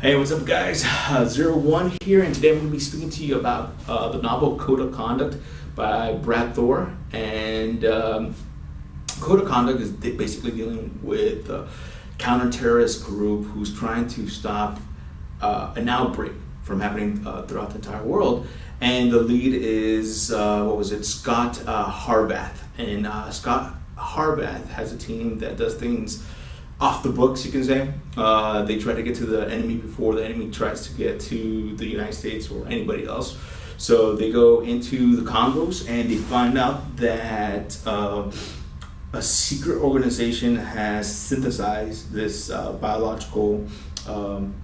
Hey, what's up, guys? Zero One here, and today I'm going to be speaking to you about the novel Code of Conduct by Brad Thor. And Code of Conduct is basically dealing with a counter-terrorist group who's trying to stop an outbreak from happening throughout the entire world. And the lead is Scott Harbath. And Scott Harbath has a team that does things off the books, you can say. They try to get to the enemy before the enemy tries to get to the United States or anybody else. So they go into the Congos and they find out that a secret organization has synthesized this biological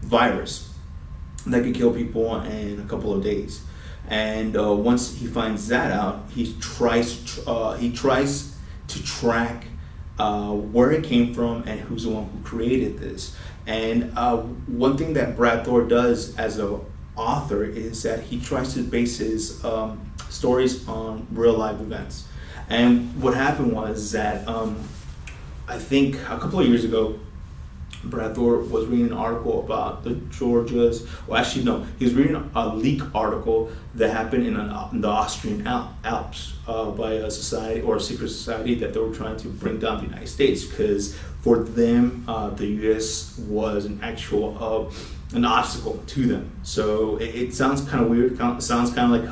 virus that could kill people in a couple of days. And once he finds that out, he tries to track where it came from and who's the one who created this. And one thing that Brad Thor does as an author is that he tries to base his stories on real life events. And what happened was that I think a couple of years ago, Brad Thor was reading an article about the Georgias. Well, actually, no, he was reading a leak article that happened in the Austrian Alps by a society or a secret society that they were trying to bring down the United States, because for them, the U.S. was an obstacle to them. So it sounds kind of weird. It sounds kind of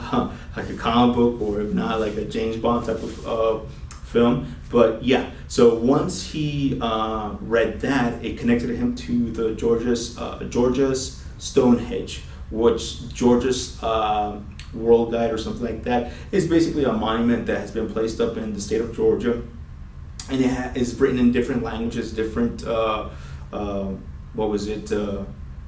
like a comic book, or if not, like a James Bond type of film. But yeah, so once he read that, it connected him to the Georgia's Stonehenge, which Georgia's World Guide or something like that is basically a monument that has been placed up in the state of Georgia, and it is written in different languages, different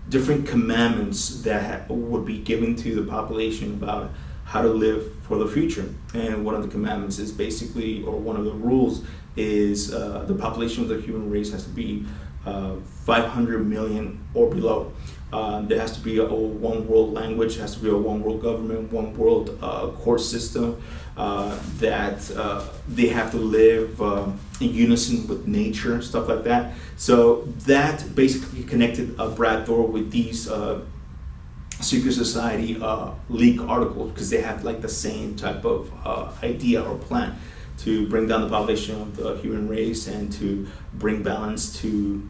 different commandments that would be given to the population about how to live for the future. And one of the commandments is basically, or one of the rules is, the population of the human race has to be 500 million or below. There has to be a one world language, has to be a one world government, one world court system, that they have to live in unison with nature, stuff like that. So that basically connected Brad Thor with these secret society leak articles, because they have like the same type of idea or plan to bring down the population of the human race and to bring balance to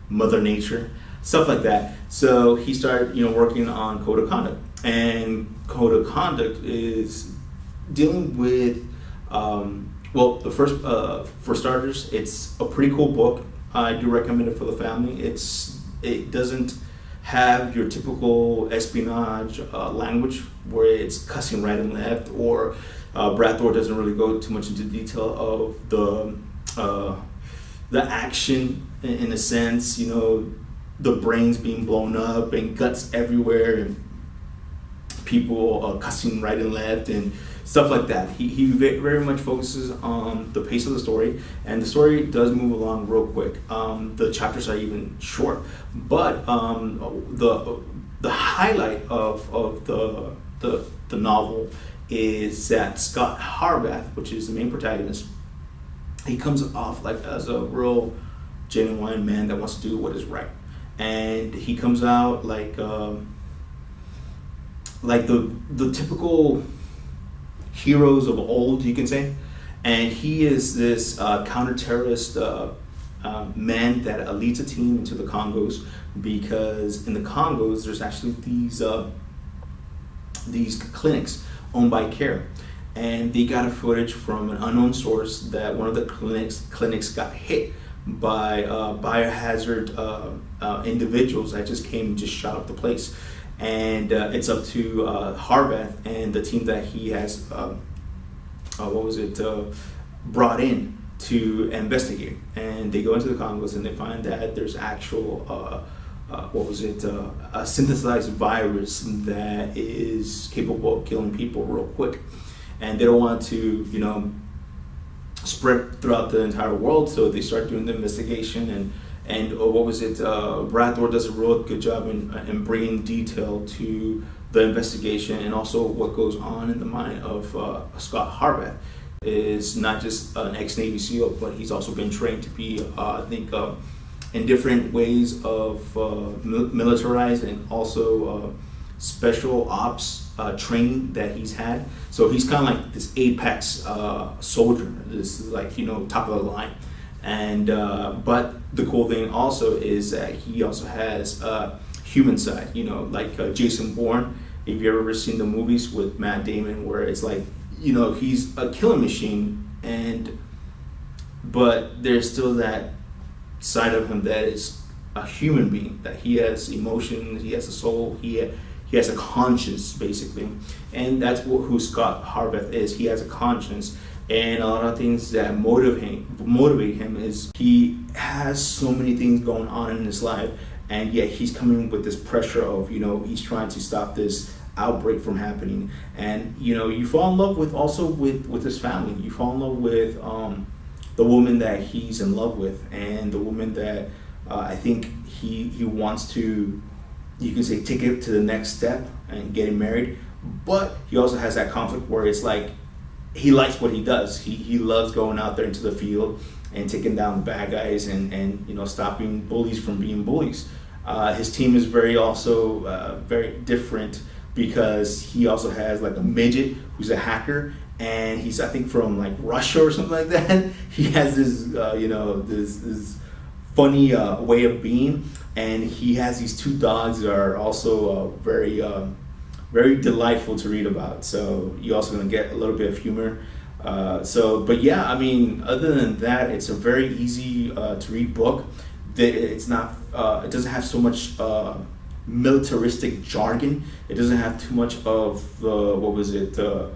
Mother Nature, stuff like that. So he started working on Code of Conduct, and Code of Conduct is dealing with the first, for starters, it's a pretty cool book. I do recommend it for the family. It doesn't have your typical espionage language where it's cussing right and left, or Brad Thor doesn't really go too much into detail of the action in a sense, the brains being blown up and guts everywhere and people cussing right and left and stuff like that. He very much focuses on the pace of the story, and the story does move along real quick. The chapters are even short, but the highlight of the novel is that Scott Harbath, which is the main protagonist, he comes off like as a real genuine man that wants to do what is right, and he comes out like the typical heroes of old, you can say. And he is this counter-terrorist man that leads a team into the Congos, because in the Congos there's actually these clinics owned by CARE, and they got a footage from an unknown source that one of the clinics got hit by biohazard individuals that just came and just shot up the place. And it's up to Harbath and the team that he has brought in to investigate. And they go into the Congos and they find that there's actual a synthesized virus that is capable of killing people real quick, and they don't want to spread throughout the entire world. So they start doing the investigation, and Brad Thor does a real good job in bringing detail to the investigation, and also what goes on in the mind of Scott Harbath. Is not just an ex-Navy SEAL, but he's also been trained to be, and different ways of militarized and also special ops training that he's had. So he's kind of like this apex soldier. This is like, top of the line. And but the cool thing also is that he also has human side. Like Jason Bourne. If you've ever seen the movies with Matt Damon, where it's like, he's a killing machine, but there's still that side of him that is a human being, that he has emotions, he has a soul, he has a conscience, basically. And that's who Scott Harveth is. He has a conscience, and a lot of things that motivate him is he has so many things going on in his life, and yet he's coming with this pressure of, he's trying to stop this outbreak from happening. And you fall in love with his family. You fall in love with the woman that he's in love with, and the woman that I think he wants to, you can say, take it to the next step and getting married. But he also has that conflict where it's like he likes what he does. He loves going out there into the field and taking down the bad guys and stopping bullies from being bullies. His team is very different, because he also has like a midget who's a hacker, and he's, I think, from like Russia or something like that. He has this this funny way of being, and he has these two dogs that are also very delightful to read about. So you're also going to get a little bit of humor. But yeah, I mean, other than that, it's a very easy to read book. It's not. It doesn't have so much militaristic jargon. It doesn't have too much of the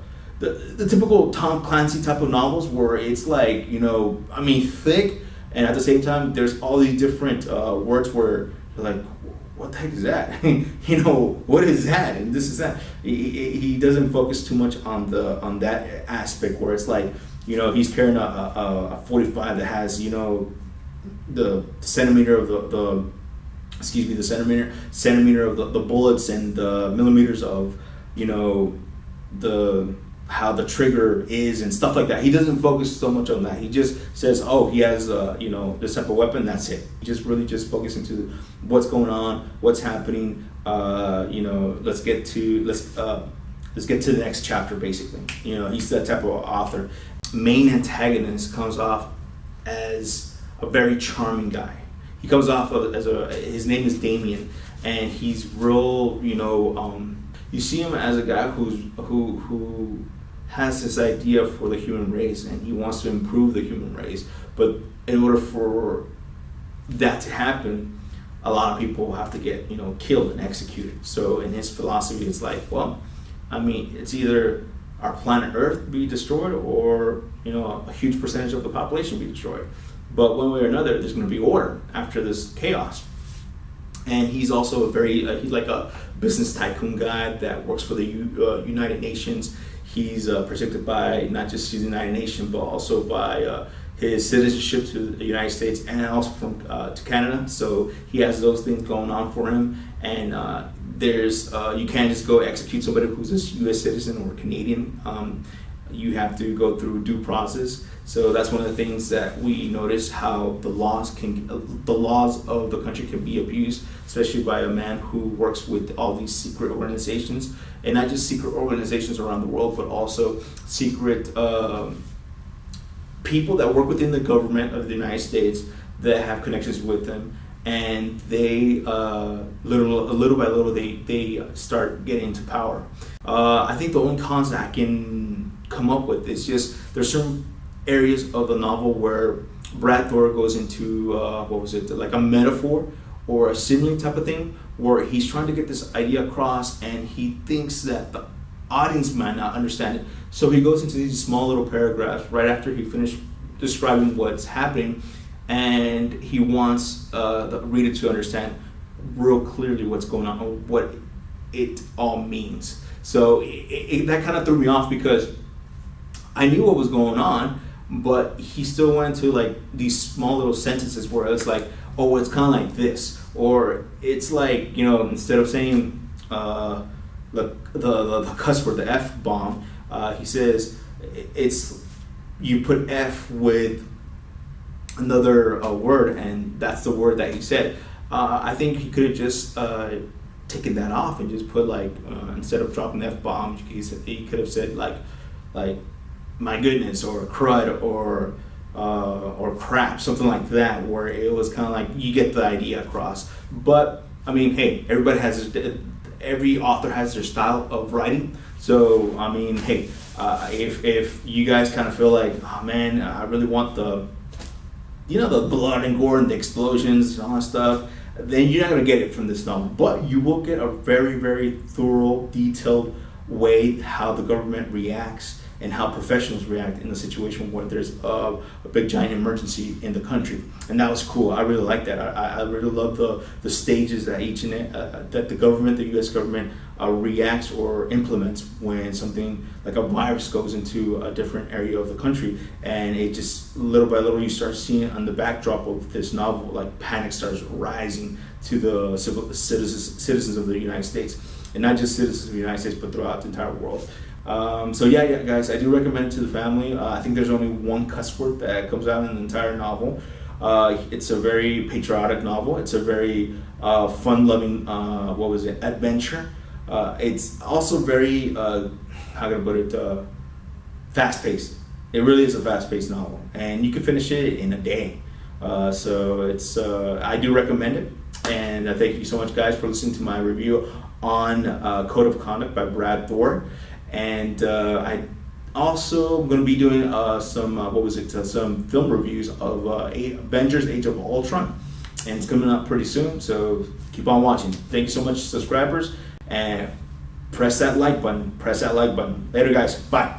typical Tom Clancy type of novels, where it's like, thick, and at the same time there's all these different words where you're like, what the heck is that? What is that? And this is that. He doesn't focus too much on that aspect, where it's like, he's carrying a 45 that has, the centimeter of the centimeter of the bullets, and the millimeters of, how the trigger is and stuff like that. He doesn't focus so much on that. He just says, oh, he has this type of weapon. That's it. He just really just focusing to what's going on, what's happening. Let's get to the next chapter. Basically, he's that type of author. Main antagonist comes off as a very charming guy. He comes off his name is Damien, and he's real. You see him as a guy who has this idea for the human race, and he wants to improve the human race. But in order for that to happen, a lot of people have to get killed and executed. So in his philosophy, it's like, well, I mean, it's either our planet Earth be destroyed, or a huge percentage of the population be destroyed. But one way or another, there's going to be order after this chaos. And he's also he's like a business tycoon guy that works for the United Nations. He's protected by not just the United Nations, but also by his citizenship to the United States, and also to Canada. So he has those things going on for him. And there's you can't just go execute somebody who's a U.S. citizen or Canadian. You have to go through due process. So that's one of the things that we notice, how the laws of the country can be abused, especially by a man who works with all these secret organizations, and not just secret organizations around the world, but also secret people that work within the government of the United States that have connections with them, and they little by little they start getting into power. I think the only cons that I can come up with is just there's certain areas of the novel where Brad Thor goes into like a metaphor or a simile type of thing, where he's trying to get this idea across, and he thinks that the audience might not understand it. So he goes into these small little paragraphs right after he finished describing what's happening, and he wants the reader to understand real clearly what's going on and what it all means. So that kind of threw me off, because I knew what was going on, but he still went to like these small little sentences where it's like, oh, it's kind of like this, or it's like, instead of saying the cuss word, the F bomb, he says you put F with another word, and that's the word that he said. I think he could have just taken that off and just put like instead of dropping F bombs, he could have said like my goodness or crud or crap, something like that, where it was kind of like you get the idea across. But I mean, hey, every author has their style of writing. So I mean, hey, if you guys kind of feel like, oh man, I really want the blood and gore and the explosions and all that stuff, then you're not going to get it from this novel. But you will get a very, very thorough, detailed way how the government reacts and how professionals react in a situation where there's a big giant emergency in the country. And that was cool. I really like that. I really love the stages that that the government, the U.S. government, reacts or implements when something like a virus goes into a different area of the country, and it just little by little you start seeing on the backdrop of this novel, like panic starts rising to the citizens of the United States, and not just citizens of the United States, but throughout the entire world. So yeah, guys, I do recommend it to the family. I think there's only one cuss word that comes out in the entire novel. It's a very patriotic novel. It's a very fun-loving, adventure. It's also very, how can I put it, fast-paced. It really is a fast-paced novel, and you can finish it in a day. So I do recommend it, and thank you so much, guys, for listening to my review on Code of Conduct by Brad Thor. And I also am going to be doing some film reviews of Avengers: Age of Ultron, and it's coming up pretty soon. So keep on watching. Thank you so much, subscribers, and press that like button. Later, guys. Bye.